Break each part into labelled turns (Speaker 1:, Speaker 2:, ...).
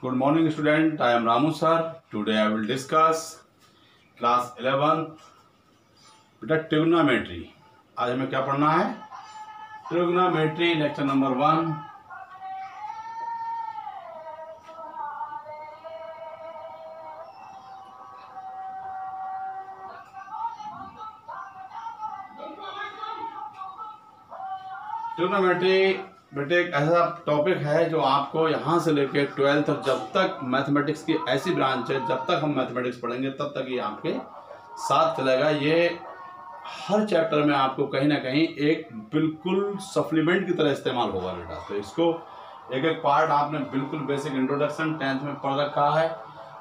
Speaker 1: Good morning student, I am Ramu sir. Today I will discuss class 11 बेटा trigonometry. आज हमें क्या पढ़ना है? Trigonometry lecture number 1। ट्रिग्नोमेट्री बेटे एक ऐसा टॉपिक है जो आपको यहाँ से लेके 12th तक, जब तक मैथमेटिक्स की ऐसी ब्रांच है, जब तक हम मैथमेटिक्स पढ़ेंगे तब तक ये आपके साथ चलेगा। ये हर चैप्टर में आपको कहीं ना कहीं एक बिल्कुल सप्लीमेंट की तरह इस्तेमाल होगा बेटा। तो इसको एक एक पार्ट आपने बिल्कुल बेसिक इंट्रोडक्शन 10th में पढ़ रखा है,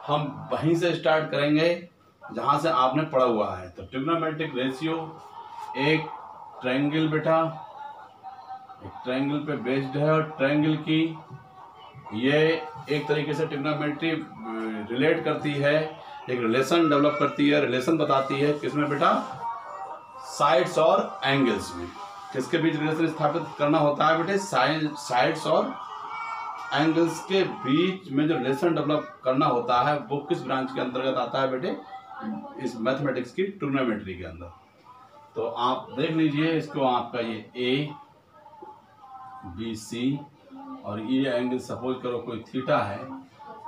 Speaker 1: हम वहीं से स्टार्ट करेंगे जहाँ से आपने पढ़ा हुआ है। तो ट्रिग्नोमेट्रिक रेशियो एक ट्रायंगल बेटा, एक ट्रायंगल पे बेस्ड है, और ट्रायंगल की ये एक तरीके से ट्रिग्नोमेट्री रिलेट करती है, एक रिलेशन डेवलप करती है, रिलेशन बताती है किसमें बेटा? साइड्स और एंगल्स में। किसके बीच रिलेशन स्थापित करना होता है बेटे? साइड्स और एंगल्स के बीच में जो रिलेशन डेवलप करना होता है वो किस ब्रांच के अंतर्गत आता है बेटे? इस मैथमेटिक्स की ट्रिग्नोमेट्री के अंदर। तो आप देख लीजिए इसको, आपका ये ए बी सी और ये एंगल सपोज करो कोई थीटा है।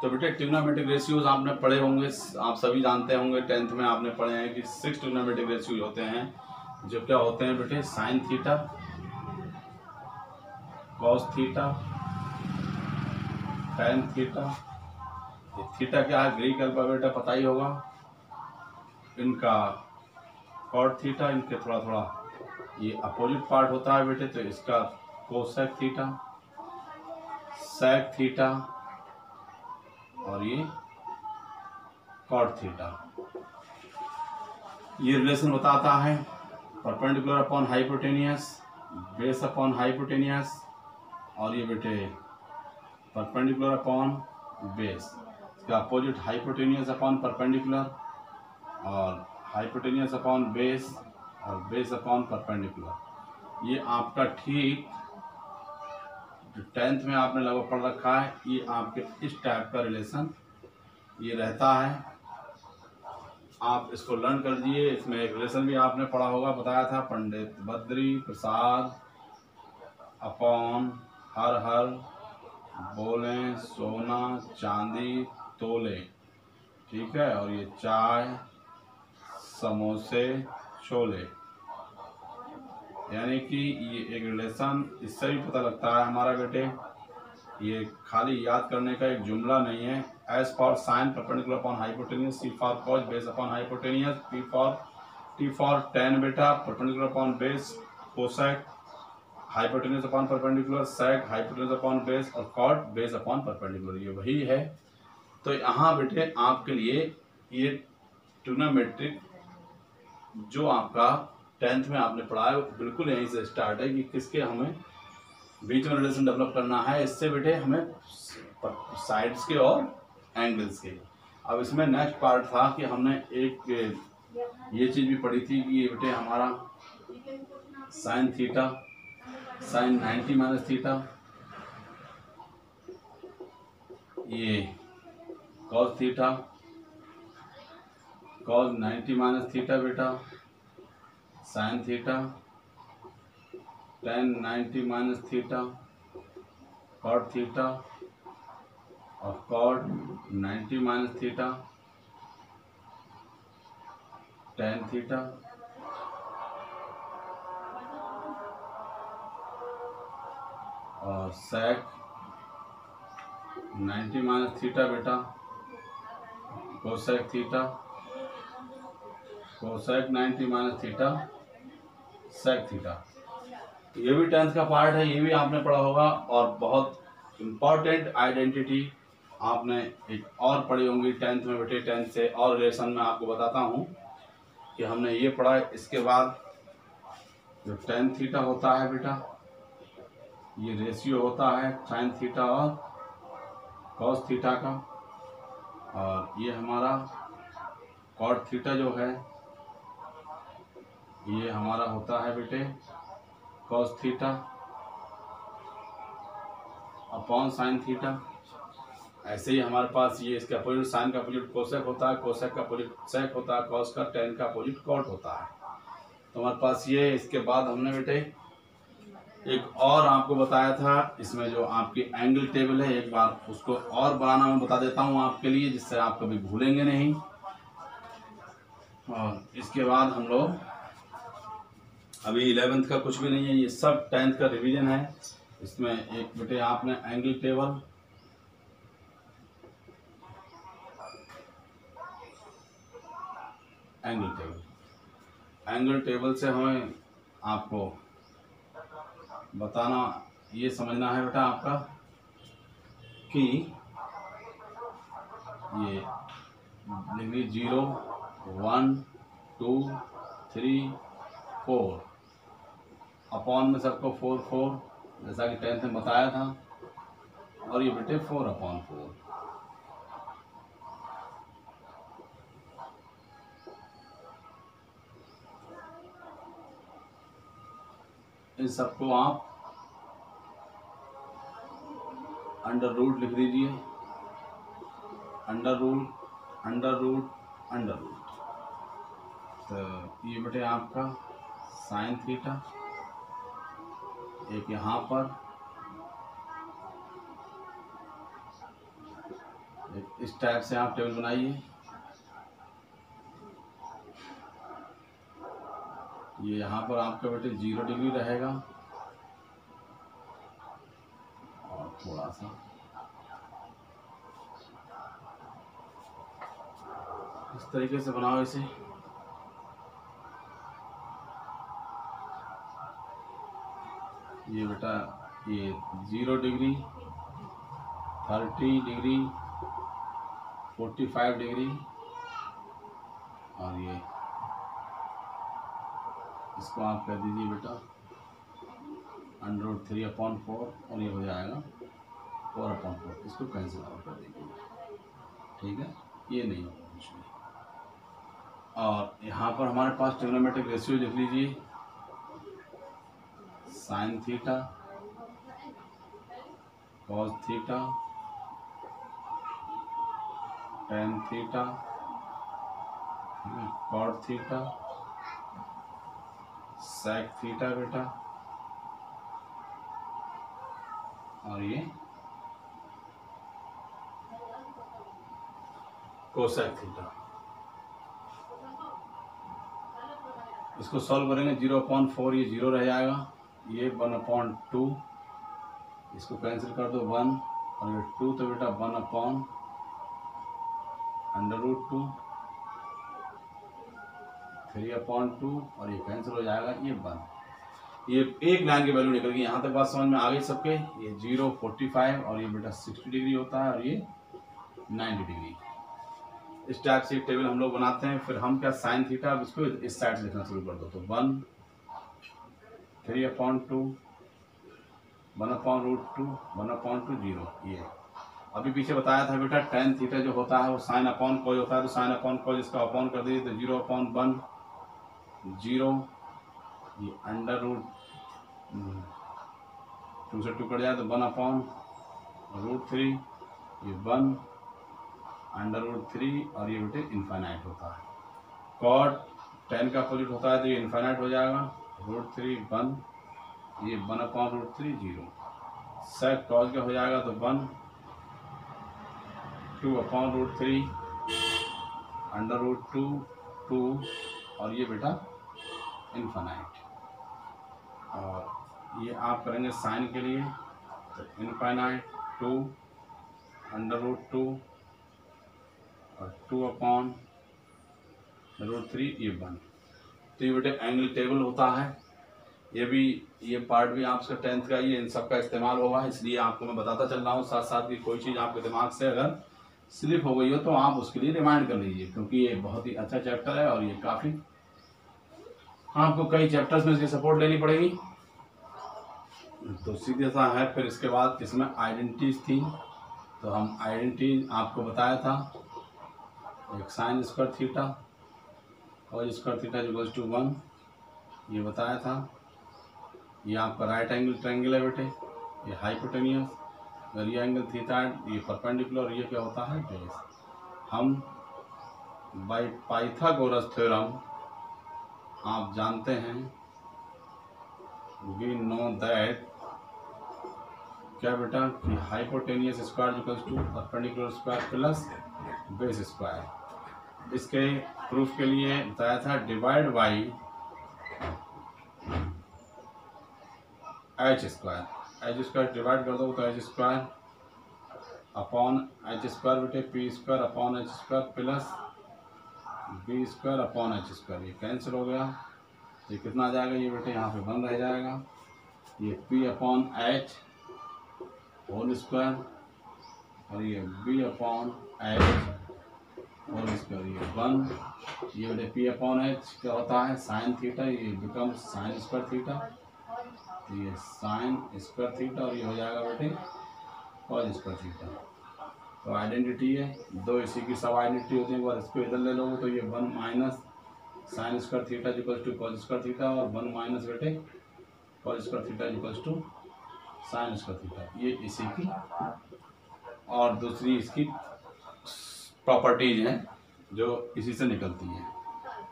Speaker 1: तो बेटे ट्रिग्नोमेट्रिक रेशियोज आपने पढ़े होंगे, आप सभी जानते होंगे, 10th में आपने पढ़े हैं कि 6 ट्रिग्नोमेट्रिक रेशियोज होते हैं, जो क्या होते हैं बेटे? Sign theta, cos theta, tan theta. ये थीटा क्या है? ग्रीक अल्फाबेट है, पता ही होगा। इनका कॉट थीटा, इनके थोड़ा थोड़ा ये अपोजिट पार्ट होता है बेटे, तो इसका कोसेक थीटा, सेक थीटा और ये कॉट थीटा। ये रिलेशन बताता है perpendicular upon hypotenuse, base upon hypotenuse, और ये बेटे परपेंडिकुलर अपॉन बेस। इसका अपोजिट हाइपोटेनियस अपॉन परपेंडिकुलर, और हाइपोटेनियस अपॉन बेस, और बेस अपॉन परपेंडिकुलर। ये आपका ठीक 10th में आपने लगभग पढ़ रखा है। ये आपके इस टाइप का रिलेशन ये रहता है, आप इसको लर्न कर दिए। इसमें एक रिलेशन भी आपने पढ़ा होगा, बताया था, पंडित बद्री प्रसाद अपॉन हर हर बोले सोना चांदी तोले, ठीक है। और ये चाय समोसे छोले, यानी कि ये एक रिलेशन इससे भी पता लगता है हमारा बेटे, ये खाली याद करने का एक जुमला नहीं है। S for sine perpendicular upon hypotenuse, C for cos base upon hypotenuse, T for tan बेटा perpendicular upon base, cosec hypotenuse upon perpendicular, sec hypotenuse upon base, और कॉट बेस अपॉन परपेंडिकुलर। ये वही है। तो यहाँ बेटे आपके लिए ये ट्रिग्नोमेट्रिक जो आपका 10th में आपने पढ़ा है बिल्कुल यहीं से स्टार्ट है कि किसके हमें बीच में रिलेशन डेवलप करना है। इससे बेटे हमें साइड्स के और एंगल्स के। अब इसमें नेक्स्ट पार्ट था कि हमने एक ये चीज़ भी पढ़ी थी कि ये बेटे हमारा sine theta, sine 90 minus theta, ये cos theta, cos 90 minus theta बेटा, sine theta, tan 90 minus theta, cot theta, और cot 90 minus theta, tan theta, और सेक 90 माइनस थीटा बेटा, cosec theta, cosec 90 minus theta, sec theta. ये भी 10th का part है, ये भी आपने पढ़ा होगा। और बहुत इम्पॉर्टेंट आइडेंटिटी आपने एक और पढ़ी होंगी 10th में बेटे। 10th से और रिलेशन में आपको बताता हूँ कि हमने ये पढ़ा है। इसके बाद जो टेन थीटा होता है बेटा, ये रेशियो होता है साइन थीटा और कॉस थीटा का, और ये हमारा कॉट थीटा जो है ये हमारा होता है बेटे cos theta upon sine theta. ऐसे ही हमारे पास ये इसका अपोजिट साइन का अपोजिट कोसेक होता है, कोसेक का अपोजिट सेक होता है, कॉस का टेन का अपोजिट कॉट होता है। तो हमारे पास ये, इसके बाद हमने बेटे एक और आपको बताया था, इसमें जो आपकी एंगल टेबल है, एक बार उसको और बनाना मैं बता देता हूँ आपके लिए, जिससे आप कभी भूलेंगे नहीं। और इसके बाद हम लोग अभी 11th का कुछ भी नहीं है, ये सब 10th का रिवीजन है। इसमें एक बेटे आपने एंगल टेबल, एंगल टेबल से हमें आपको बताना, ये समझना है बेटा आपका कि ये डिग्री 0, 1, 2, 3, 4 अपॉन में सबको 4 4 जैसा कि 10th में बताया था, और ये बेटे 4/4 इन सबको आप अंडर रूट लिख दीजिए, under root under root under root. तो ये बेटे आपका साइन थीटा, एक यहाँ पर, इस टाइप से आप टेबल बनाइए। ये यहाँ पर आपका बेटे 0 डिग्री रहेगा, और थोड़ा सा इस तरीके से बनाओ इसे। ये बेटा ये 0 डिग्री, 30 डिग्री, 45 डिग्री, और ये इसको आप कह दीजिए बेटा √3/4, और ये हो जाएगा 4/4। इसको कैंसिल आउट कर दीजिए, ठीक है, ये नहीं होगा कुछ भी। और यहाँ पर हमारे पास ट्रिग्नोमेट्रिक रेशियो लिख लीजिए, sine theta, cos theta, tan theta, cot theta, sec theta बेटा, और ये कोसेक थीटा। इसको सॉल्व करेंगे, 0/4 ये 0 रह जाएगा, ये 1/2, इसको कैंसिल कर दो 1, और ये 2 तो बेटा 1/√2, (3/2), और ये कैंसिल हो जाएगा, ये 1। ये एक लाइन की वैल्यू निकल गई। यहाँ तक बात समझ में आ गई सबके। ये 0, 45 और ये बेटा 60 डिग्री होता है, और ये 90 डिग्री। इस टाइप से टेबल हम लोग बनाते हैं। फिर हम क्या साइन थीटा, अब इसको इस साइड से लिखना शुरू कर दो। तो 1, 3/2, 1/√2, 1/2, 0। ये अभी पीछे बताया था बेटा, टेन थीटा जो होता है वो साइन अपॉन कोई होता है, तो साइन अपॉन कोई इसका अपॉन कर दीजिए, तो 0/1, 0, ये √2 से 2 कट जाए तो 1/√3, ये 1 √3, और ये बेटे इनफाइनाइट होता है। कॉट 10 का अपोजिट होता है, तो ये इनफाइनाइट हो जाएगा, √3, 1, ये 1/√3, 0। सेक कॉस का हो जाएगा, तो 1, 2/√3, √2, 2, और ये बेटा इनफाइनाइट। और ये आप करेंगे साइन के लिए, तो इनफाइनाइट 2, √2, और 2/√3, ये 1। तो ये बेटे एंगल टेबल होता है। ये पार्ट भी आपका 10th का, ये इन सब का इस्तेमाल होगा, इसलिए आपको मैं बताता चल रहा हूँ। साथ साथ की कोई चीज़ आपके दिमाग से अगर स्लिप हो गई हो तो आप उसके लिए रिमाइंड कर लीजिए, क्योंकि ये बहुत ही अच्छा चैप्टर है, और ये काफ़ी आपको कई चैप्टर्स में इसकी सपोर्ट लेनी पड़ेगी। तो सीधे सा है। फिर इसके बाद इसमें आइडेंटिटीज थी, तो हम आइडेंटिटी आपको बताया था, एक साइन स्क्वायर थीटा और स्क्वायर थीटा इक्वल्स टू 1, ये बताया था। ये आपका राइट एंगल ट्रायंगल है बेटे, ये हाइपोटेनियस, अगर ये एंगल थीटा ये परपेंडिकुलर, ये क्या होता है बेस। हम बाय पाइथागोरस थ्योरम आप जानते हैं, वी नो दैट क्या बेटा कि hypotenuse square equals to perpendicular square plus base square. इसके प्रूफ के लिए बताया था divide by H square divide कर दो तो H square upon H square बेटे P square upon H square plus B square upon H square. ये कैंसिल हो गया, ये कितना आ जाएगा, ये बेटे यहाँ पे 1 रह जाएगा। ये P upon H whole square और ये B upon H whole square, ये 1। ये बेटे पी अपॉन एच क्या होता है साइन थीटा, ये बिकम साइन स्क्वायर थीटा, तो ये साइन स्क्वायर थीटा और ये हो जाएगा बेटे कॉस स्क्वायर थीटा। तो आइडेंटिटी है, दो इसी की सब आइडेंटिटी होती है। एक बार इसको इधर ले लोगे तो ये 1 minus sine square theta equals to cos square theta और 1 माइनस बेटे cos square theta equals to sine square theta. ये इसी की और दूसरी इसकी प्रॉपर्टीज हैं जो इसी से निकलती हैं।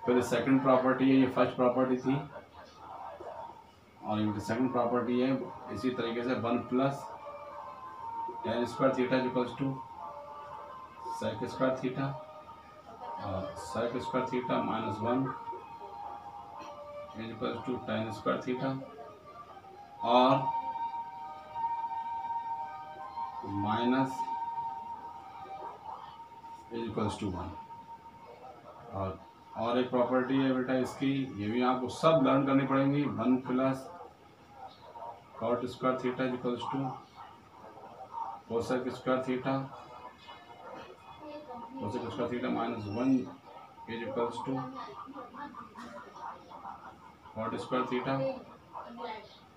Speaker 1: फिर सेकंड प्रॉपर्टी है, ये फर्स्ट प्रॉपर्टी थी और ये सेकंड प्रॉपर्टी है इसी तरीके से 1 plus tan square theta equals to sec square theta और sec square theta minus 1 equals to tan square theta और माइनस इक्वल्स टू 1। और एक प्रॉपर्टी है बेटा इसकी, ये भी आपको सब लर्न करनी पड़ेंगी। 1 plus cot square theta equals to cosec square theta minus 1 equals to cot square theta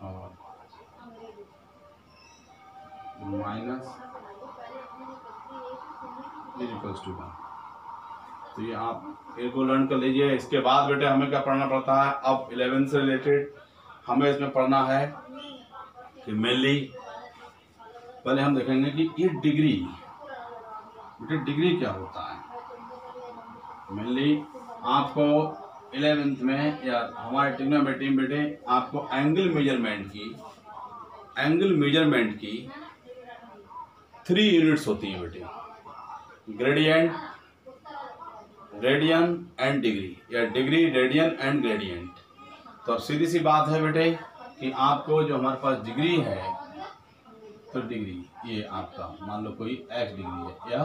Speaker 1: और माइनस इक्वल्स टू 1। तो ये आप एक को लर्न कर लीजिए। इसके बाद बेटे हमें क्या पढ़ना पड़ता है, अब 11 से रिलेटेड हमें इसमें पढ़ना है कि मेनली पहले हम देखेंगे कि ये डिग्री बेटे डिग्री क्या होता है। मेनली आपको 11th में या हमारे ट्रिग्नोमेट्री में बेटे आपको एंगल मेजरमेंट की 3 यूनिट्स होती हैं बेटे, ग्रेडियंट, रेडियन एंड डिग्री या डिग्री, रेडियन एंड ग्रेडियंट। तो अब सीधी सी बात है बेटे कि आपको जो हमारे पास डिग्री है, तो डिग्री ये आपका मान लो कोई x डिग्री है या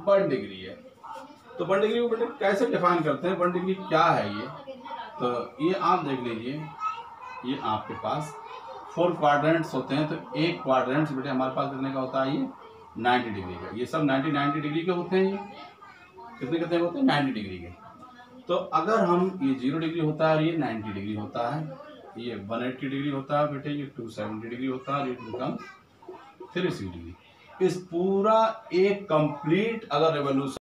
Speaker 1: 1 डिग्री है, तो 1 डिग्री को बेटे कैसे डिफाइन करते हैं, 1 डिग्री क्या है ये। तो ये आप देख लीजिए, ये आपके पास 4 क्वाड्रेंट्स होते हैं। तो एक क्वाड्रेंट्स बेटे हमारे पास कितने का होता है, ये 90 डिग्री का। ये सब 90 डिग्री के होते हैं। ये कितने होते हैं 90 डिग्री के। तो अगर हम ये 0 डिग्री होता है और ये 90 डिग्री होता है, ये 180 डिग्री होता है बेटे, ये 270 डिग्री होता है, ये बिकम 360 डिग्री। इस पूरा एक कंप्लीट अगर रेवोल्यूशन